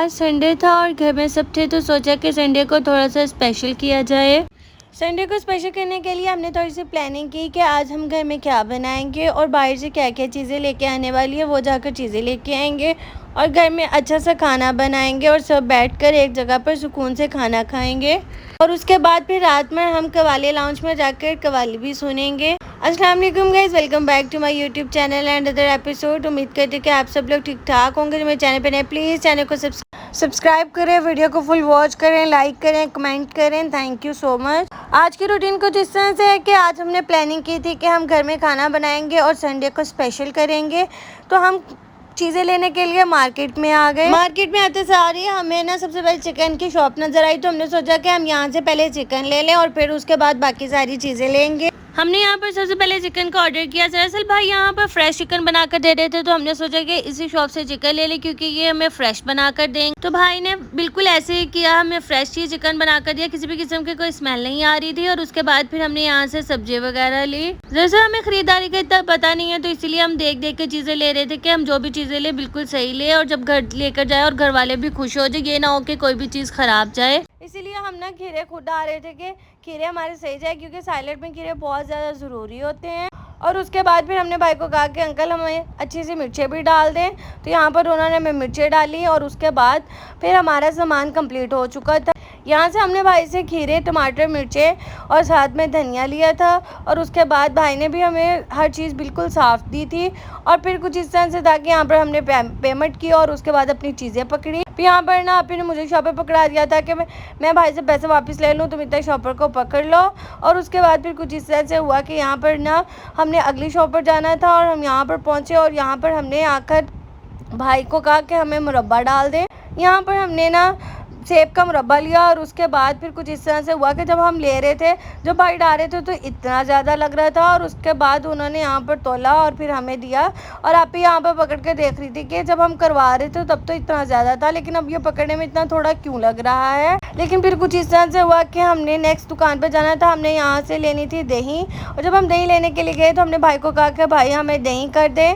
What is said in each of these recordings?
आज संडे था और घर में सब थे, तो सोचा कि संडे को थोड़ा सा स्पेशल किया जाए। संडे को स्पेशल करने के लिए हमने थोड़ी सी प्लानिंग की कि आज हम घर में क्या बनाएंगे और बाहर से क्या क्या चीज़ें लेके आने वाली है, वो जाकर चीज़ें लेके आएंगे और घर में अच्छा सा खाना बनाएंगे और सब बैठकर एक जगह पर सुकून से खाना खाएंगे। और उसके बाद फिर रात में हम कवाली लाउंज में जाकर कवाली भी सुनेंगे। अस्सलाम वालेकुम guys, welcome back to my YouTube channel and other episode. उम्मीद करती हूँ कि आप सब लोग ठीक ठाक होंगे। जो मेरे चैनल पर नए, प्लीज़ चैनल को सब्सक्राइब करें, वीडियो को फुल वॉच करें, लाइक करें, कमेंट करें। Thank you so much. आज की रूटीन कुछ इस तरह से है कि आज हमने प्लानिंग की थी कि हम घर में खाना बनाएंगे और संडे को स्पेशल करेंगे। तो हम चीज़ें लेने के लिए मार्केट में आ गए। मार्केट में आते सार ही हमें ना सबसे पहले चिकन की शॉप नज़र आई, तो हमने सोचा कि हम यहाँ से पहले चिकन ले लें और फिर उसके बाद बाकी सारी चीज़ें लेंगे। हमने यहाँ पर सबसे पहले चिकन का ऑर्डर किया। दरअसल भाई यहाँ पर फ्रेश चिकन बनाकर दे रहे थे, तो हमने सोचा कि इसी शॉप से चिकन ले लें क्योंकि ये हमें फ्रेश बनाकर देंगे। तो भाई ने बिल्कुल ऐसे ही किया, हमें फ्रेश ही चिकन बनाकर दिया, किसी भी किस्म की कोई स्मेल नहीं आ रही थी। और उसके बाद फिर हमने यहाँ से सब्जी वगैरह ली। दरअसल हमें खरीदारी का इतना पता नहीं है, तो इसीलिए हम देख देख के चीज़ें ले रहे थे कि हम जो भी चीज़ें ले बिल्कुल सही ले और जब घर लेकर जाए और घर वाले भी खुश हो जाए, ये ना हो कि कोई भी चीज़ खराब जाए। इसीलिए हम ना खीरे खुद डाल रहे थे कि खीरे हमारे सही जाए, क्योंकि सैलेड में खीरे बहुत ज़्यादा ज़रूरी होते हैं। और उसके बाद फिर हमने भाई को कहा कि अंकल हमें अच्छी सी मिर्चें भी डाल दें, तो यहाँ पर उन्होंने हमें मिर्चें डाली और उसके बाद फिर हमारा सामान कंप्लीट हो चुका था। यहाँ से हमने भाई से खीरे, टमाटर, मिर्चें और साथ में धनिया लिया था। और उसके बाद भाई ने भी हमें हर चीज़ बिल्कुल साफ़ दी थी। और फिर कुछ इस तरह से था कि यहाँ पर हमने पेमेंट की और उसके बाद अपनी चीज़ें पकड़ी। फिर यहाँ पर ना फिर मुझे शॉपर पकड़ा दिया था कि मैं भाई से पैसे वापस ले लूँ, तुम इतना शॉपर को पकड़ लो। और उसके बाद फिर कुछ इस तरह से हुआ कि यहाँ पर ना हमने अगली शॉप पर जाना था और हम यहाँ पर पहुँचे और यहाँ पर हमने आकर भाई को कहा कि हमें मुरब्बा डाल दें। यहाँ पर हमने ना सेब का मुरब्बा लिया और उसके बाद फिर कुछ इस तरह से हुआ कि जब हम ले रहे थे, जब भाई डाल रहे थे तो इतना ज़्यादा लग रहा था। और उसके बाद उन्होंने यहाँ पर तोला और फिर हमें दिया। और आप ही यहाँ पर पकड़ के देख रही थी कि जब हम करवा रहे थे तब तो इतना ज़्यादा था, लेकिन अब ये पकड़ने में इतना थोड़ा क्यों लग रहा है। लेकिन फिर कुछ इस तरह से हुआ कि हमने नेक्स्ट दुकान पर जाना था, हमने यहाँ से लेनी थी दही। और जब हम दही लेने के लिए गए तो हमने भाई को कहा कि भाई हमें दही कर दें।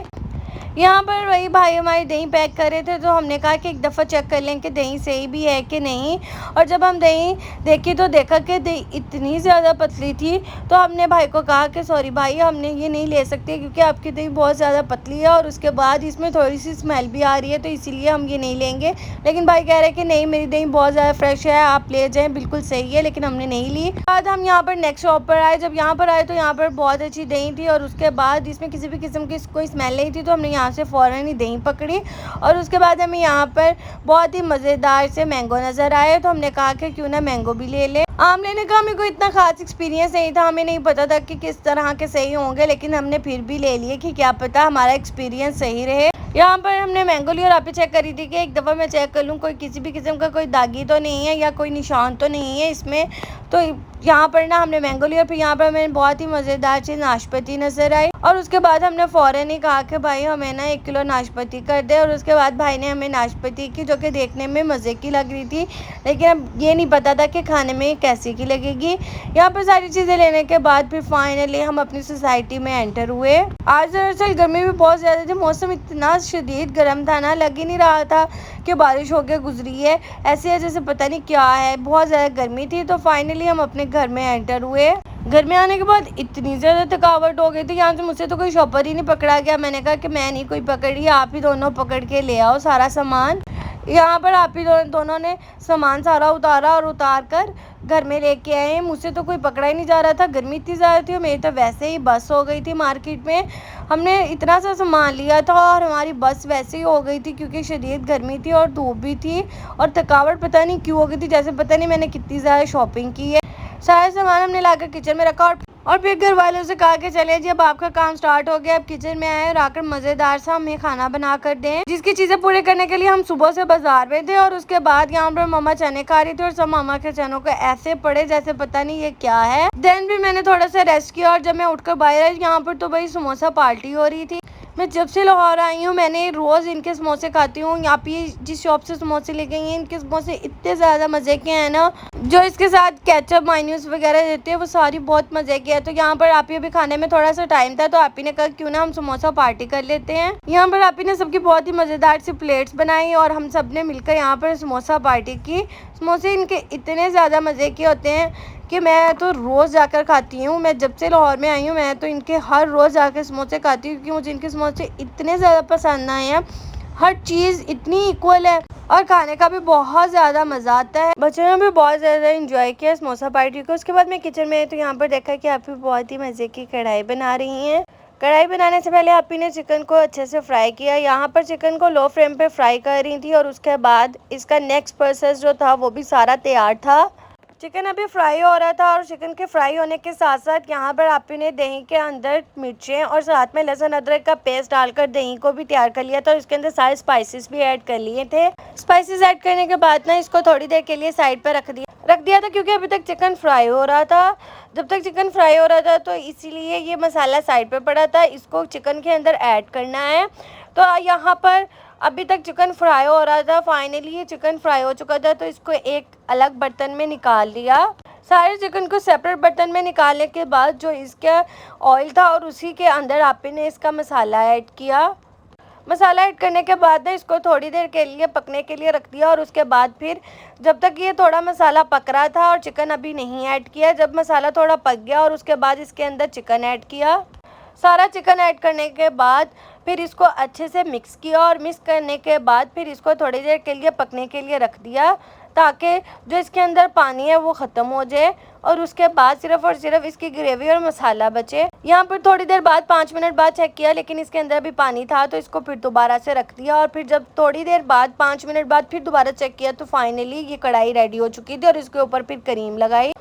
यहाँ पर वही भाई हमारी दही पैक कर रहे थे, तो हमने कहा कि एक दफ़ा चेक कर लें कि दही सही भी है कि नहीं। और जब हम दही देखी तो देखा कि दही इतनी ज़्यादा पतली थी, तो हमने भाई को कहा कि सॉरी भाई, हमने ये नहीं ले सकते क्योंकि आपकी दही बहुत ज़्यादा पतली है और उसके बाद इसमें थोड़ी सी स्मेल भी आ रही है, तो इसीलिए हम ये नहीं लेंगे। लेकिन भाई कह रहे हैं कि नहीं, मेरी दही बहुत ज़्यादा फ्रेश है, आप ले जाएँ, बिल्कुल सही है। लेकिन हमने नहीं ली। बाद हम यहाँ पर नेक्स्ट शॉप पर आए। जब यहाँ पर आए तो यहाँ पर बहुत अच्छी दही थी और उसके बाद इसमें किसी भी किस्म की कोई स्मेल नहीं थी, तो हमने यहाँ से फ़ौरन ही दही पकड़ी। और उसके बाद हमें यहाँ पर बहुत ही मज़ेदार से मैंगो नज़र आए, तो हमने कहा कि क्यों ना मैंगो भी ले लें। आम लेने का हमें कोई इतना खास एक्सपीरियंस नहीं था, हमें नहीं पता था कि किस तरह के सही होंगे, लेकिन हमने फिर भी ले लिए कि क्या पता हमारा एक्सपीरियंस सही रहे। यहाँ पर हमने मैंगो ली और आप ही चेक करी थी कि एक दफ़ा मैं चेक कर लूँ कोई किसी भी किस्म का कोई दागी तो नहीं है या कोई निशान तो नहीं है इसमें। तो यहाँ पर ना हमने मैंगो लिया। फिर यहाँ पर हमें बहुत ही मज़ेदार चीज़ नाशपाती नज़र आई और उसके बाद हमने फ़ौरन ही कहा कि भाई हमें ना 1 किलो नाशपाती कर दे। और उसके बाद भाई ने हमें नाशपाती की, जो कि देखने में मज़े की लग रही थी, लेकिन अब ये नहीं पता था कि खाने में कैसी की लगेगी। यहाँ पर सारी चीज़ें लेने के बाद फिर फाइनली हम अपनी सोसाइटी में एंटर हुए। आज दरअसल गर्मी भी बहुत ज़्यादा थी, मौसम इतना शदीद गर्म था ना, लग ही नहीं रहा था कि बारिश होकर गुजरी है, ऐसे है जैसे पता नहीं क्या है, बहुत ज़्यादा गर्मी थी। तो फाइनली हम अपने घर में एंटर हुए। घर में आने के बाद इतनी ज़्यादा थकावट हो गई थी, यहाँ से मुझसे तो कोई शॉपर ही नहीं पकड़ा गया। मैंने कहा कि मैं नहीं कोई पकड़ी, आप ही दोनों पकड़ के ले आओ सारा सामान। यहाँ पर आप ही दोनों ने सामान सारा उतारा और उतार कर घर में लेके आए। मुझसे तो कोई पकड़ा ही नहीं जा रहा था, गर्मी इतनी ज़्यादा थी और मेरी तो वैसे ही बस हो गई थी। मार्केट में हमने इतना सा सामान लिया था और हमारी बस वैसे ही हो गई थी क्योंकि शदीद गर्मी थी और धूप भी थी और थकावट पता नहीं क्यों हो गई थी, जैसे पता नहीं मैंने कितनी ज़्यादा शॉपिंग की है। सारा सामान हमने लाकर किचन में रखा और फिर घर वालों से कहा कि चले जी अब आपका काम स्टार्ट हो गया, अब किचन में आए और आकर मज़ेदार सा हमें खाना बना कर दें, जिसकी चीज़ें पूरे करने के लिए हम सुबह से बाजार में थे। और उसके बाद यहाँ पर मम्मा चने खा रही थी और सब मामा के चनों को ऐसे पड़े जैसे पता नहीं ये क्या है। देन भी मैंने थोड़ा सा रेस्ट किया और जब मैं उठकर बाहर आई यहाँ पर तो भाई समोसा पार्टी हो रही थी। मैं जब से लाहौर आई हूँ मैंने रोज़ इनके समोसे खाती हूँ। यहाँ पे जिस शॉप से समोसे ले गई हैं इनके समोसे इतने ज़्यादा मज़े के हैं ना, जो इसके साथ केचप मायोनीज वगैरह देते हैं वो सारी बहुत मज़े की है। तो यहाँ पर आप ही अभी खाने में थोड़ा सा टाइम था तो आप ही ने कहा क्यों ना हम समोसा पार्टी कर लेते हैं। यहाँ पर आप ही ने सबकी बहुत ही मज़ेदार सी प्लेट्स बनाई और हम सब ने मिलकर यहाँ पर समोसा पार्टी की। समोसे इनके इतने ज़्यादा मज़े के होते हैं कि मैं तो रोज़ जाकर खाती हूँ। मैं जब से लाहौर में आई हूँ मैं तो इनके हर रोज़ जाकर समोसे खाती हूँ क्योंकि मुझे इनके समोसे इतने ज़्यादा पसंद आए हैं। हर चीज़ इतनी इक्वल है और खाने का भी बहुत ज़्यादा मज़ा आता है। बच्चों ने भी बहुत ज़्यादा इंजॉय किया समोसा पार्टी को। उसके बाद मैं किचन में आई तो यहाँ पर देखा कि आप भी बहुत ही मज़े की कढ़ाई बना रही हैं। कढ़ाई बनाने से पहले आप ही ने चिकन को अच्छे से फ्राई किया। यहाँ पर चिकन को लो फ्लेम पे फ्राई कर रही थी और उसके बाद इसका नेक्स्ट प्रोसेस जो था वो भी सारा तैयार था। चिकन अभी फ्राई हो रहा था और चिकन के फ्राई होने के साथ साथ यहाँ पर आप ही ने दही के अंदर मिर्चें और साथ में लहसुन अदरक का पेस्ट डालकर दही को भी तैयार कर लिया था और इसके अंदर सारे स्पाइसेस भी ऐड कर लिए थे। स्पाइसेस ऐड करने के बाद ना इसको थोड़ी देर के लिए साइड पर रख दिया था क्योंकि अभी तक चिकन फ्राई हो रहा था। जब तक चिकन फ्राई हो रहा था तो इसीलिए ये मसाला साइड पर पड़ा था, इसको चिकन के अंदर ऐड करना है। तो यहाँ पर अभी तक चिकन फ्राई हो रहा था। फाइनली ये चिकन फ्राई हो चुका था तो इसको एक अलग बर्तन में निकाल लिया। सारे चिकन को सेपरेट बर्तन में निकालने के बाद जो इसका ऑयल था और उसी के अंदर आप ने इसका मसाला ऐड किया। मसाला ऐड करने के बाद ना इसको थोड़ी देर के लिए पकने के लिए रख दिया और उसके बाद फिर जब तक ये थोड़ा मसाला पक रहा था और चिकन अभी नहीं ऐड किया, जब मसाला थोड़ा पक गया और उसके बाद इसके अंदर चिकन ऐड किया। सारा चिकन ऐड करने के बाद फिर इसको अच्छे से मिक्स किया और मिक्स करने के बाद फिर इसको थोड़ी देर के लिए पकने के लिए रख दिया ताकि जो इसके अंदर पानी है वो ख़त्म हो जाए और उसके बाद सिर्फ और सिर्फ इसकी ग्रेवी और मसाला बचे। यहाँ पर थोड़ी देर बाद 5 मिनट बाद चेक किया लेकिन इसके अंदर भी पानी था तो इसको फिर दोबारा से रख दिया और फिर जब थोड़ी देर बाद 5 मिनट बाद फिर दोबारा चेक किया तो फाइनली ये कढ़ाई रेडी हो चुकी थी और इसके ऊपर फिर क्रीम लगाई।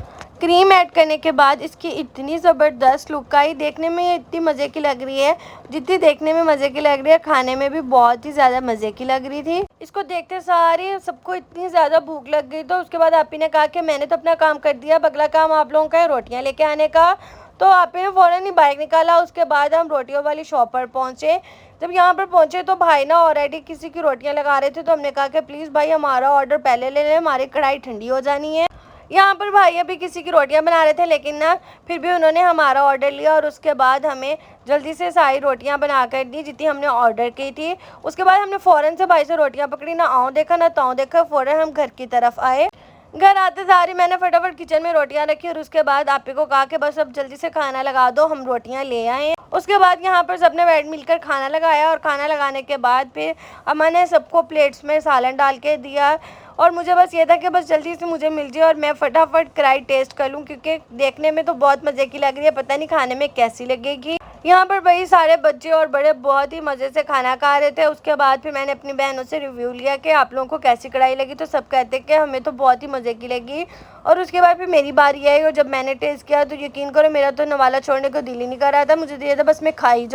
क्रीम ऐड करने के बाद इसकी इतनी ज़बरदस्त लुक आई। देखने में ये इतनी मज़े की लग रही है, जितनी देखने में मज़े की लग रही है खाने में भी बहुत ही ज़्यादा मज़े की लग रही थी। इसको देखते सारे सबको इतनी ज़्यादा भूख लग गई तो उसके बाद आप ही ने कहा कि मैंने तो अपना काम कर दिया, अगला काम आप लोगों का है रोटियाँ लेके आने का। तो आप ही ने फ़ौरन ही बाइक निकाला। उसके बाद हम रोटियों वाली शॉप पर पहुँचे। जब यहाँ पर पहुँचे तो भाई ना ऑलरेडी किसी की रोटियाँ लगा रहे थे तो हमने कहा कि प्लीज़ भाई हमारा ऑर्डर पहले ले लें, हमारी कढ़ाई ठंडी हो जानी है। यहाँ पर भाई अभी किसी की रोटियां बना रहे थे लेकिन ना फिर भी उन्होंने हमारा ऑर्डर लिया और उसके बाद हमें जल्दी से सारी रोटियां बना कर दी जितनी हमने ऑर्डर की थी। उसके बाद हमने फ़ौरन से भाई से रोटियां पकड़ी, ना आऊँ देखा ना ताऊँ देखा, फ़ौरन हम घर की तरफ आए। घर आते सारी मैंने फटाफट किचन में रोटियां रखी और उसके बाद आप ही को कहा कि बस अब जल्दी से खाना लगा दो, हम रोटियां ले आए। उसके बाद यहाँ पर सबने बैठ मिलकर खाना लगाया और खाना लगाने के बाद फिर अम्मा ने सबको प्लेट्स में सालन डाल के दिया और मुझे बस ये था कि बस जल्दी से मुझे मिल जाए और मैं फटाफट कढ़ाई टेस्ट कर लूँ क्योंकि देखने में तो बहुत मज़े की लग रही है, पता नहीं खाने में कैसी लगेगी। यहाँ पर भाई सारे बच्चे और बड़े बहुत ही मज़े से खाना खा रहे थे। उसके बाद फिर मैंने अपनी बहनों से रिव्यू लिया कि आप लोगों को कैसी कढ़ाई लगी, तो सब कहते कि हमें तो बहुत ही मज़े की लगी। और उसके बाद फिर मेरी बारी आई और जब मैंने टेस्ट किया तो यकीन करो मेरा तो नवाला छोड़ने को दिल ही नहीं कर रहा था, मुझे दिया था बस मैं खा ही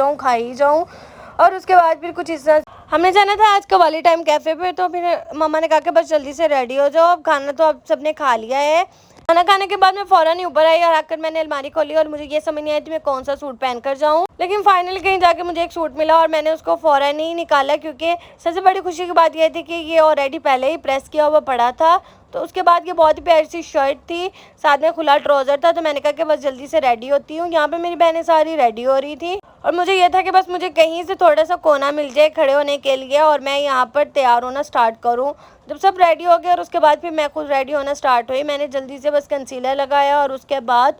जाऊँ। और उसके बाद फिर कुछ हिस्सा हमने जाना था आज कवाली टाइम कैफ़े पे, तो फिर मम्मा ने कहा कि बस जल्दी से रेडी हो जाओ, अब खाना तो अब सबने खा लिया है। खाना खाने के बाद मैं फ़ौरन ही ऊपर आई और आकर मैंने अलमारी खोली और मुझे ये समझ नहीं आई थी मैं कौन सा सूट पहन कर जाऊँ, लेकिन फाइनली कहीं जाके मुझे एक सूट मिला और मैंने उसको फ़ौरन ही निकाला क्योंकि सबसे बड़ी खुशी की बात यह थी कि ये ऑलरेडी पहले ही प्रेस किया हुआ पड़ा था। तो उसके बाद ये बहुत ही प्यारी सी शर्ट थी, साथ में खुला ट्राउज़र था, तो मैंने कहा कि बस जल्दी से रेडी होती हूँ। यहाँ पे मेरी बहनें सारी रेडी हो रही थी और मुझे ये था कि बस मुझे कहीं से थोड़ा सा कोना मिल जाए खड़े होने के लिए और मैं यहाँ पर तैयार होना स्टार्ट करूँ। जब सब रेडी हो गए और उसके बाद फिर मैं खुद रेडी होना स्टार्ट हुई, मैंने जल्दी से बस कंसीलर लगाया और उसके बाद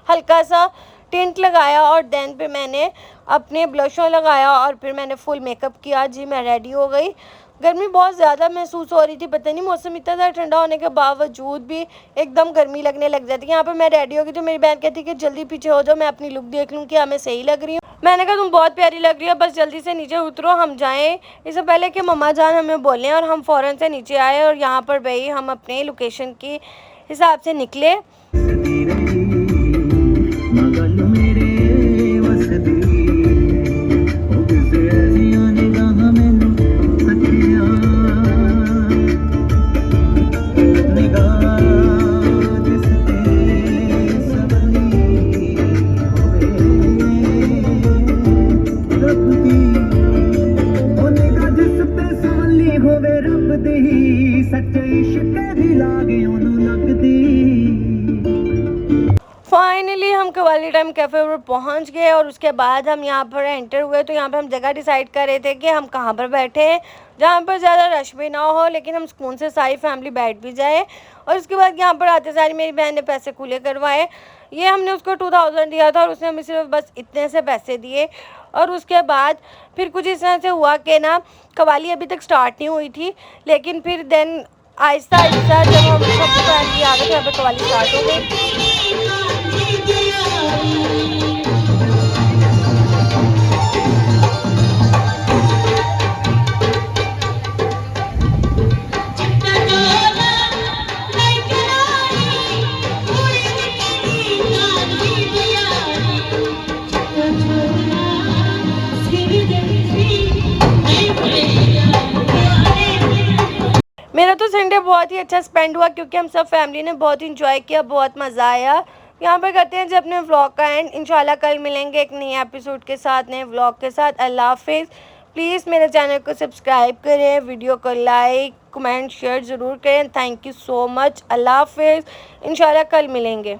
हल्का सा टिंट लगाया और देन फिर मैंने अपने ब्लशर लगाया और फिर मैंने फुल मेकअप किया। जी मैं रेडी हो गई। गर्मी बहुत ज़्यादा महसूस हो रही थी, पता नहीं मौसम इतना ज़्यादा ठंडा होने के बावजूद भी एकदम गर्मी लगने लग जाती है। यहाँ पर मैं रेडी हो गई तो मेरी बहन कहती कि जल्दी पीछे हो जाओ, मैं अपनी लुक देख लूँ कि मैं सही लग रही हूँ। मैंने कहा तुम बहुत प्यारी लग रही हो, बस जल्दी से नीचे उतरो हम जाएँ, इससे पहले कि मम्मा जान हमें बोलें। और हम फ़ौरन से नीचे आए और यहाँ पर भाई हम अपने लोकेशन के हिसाब से निकले। रब दी फाइनली टाइम कैफ़े पर पहुंच गए और उसके बाद हम यहाँ पर एंटर हुए। तो यहाँ पर हम जगह डिसाइड कर रहे थे कि हम कहाँ पर बैठे हैं, जहाँ पर ज़्यादा रश भी ना हो लेकिन हम सुकून से सारी फैमिली बैठ भी जाए। और उसके बाद यहाँ पर आते सारी मेरी बहन ने पैसे खुले करवाए। ये हमने उसको 2000 दिया था और उसने हमें सिर्फ बस इतने से पैसे दिए। और उसके बाद फिर कुछ इस तरह से हुआ कि ना कवाली अभी तक स्टार्ट नहीं हुई थी, लेकिन फिर देन आहिस्ता आहिस्ता जब हम सब फैमिली आ गए तो यहाँ पर कवाली स्टार्ट हो गई। मेरा तो संडे बहुत ही अच्छा स्पेंड हुआ क्योंकि हम सब फैमिली ने बहुत इंजॉय किया, बहुत मज़ा आया। यहाँ पर करते हैं जब अपने व्लॉग का एंड। इंशाल्लाह कल मिलेंगे एक नए एपिसोड के साथ, नए व्लॉग के साथ। अल्लाह हाफिज़। प्लीज़ मेरे चैनल को सब्सक्राइब करें, वीडियो को लाइक कमेंट शेयर ज़रूर करें। Thank you so much. अल्लाह हाफिज़। इंशाल्लाह कल मिलेंगे।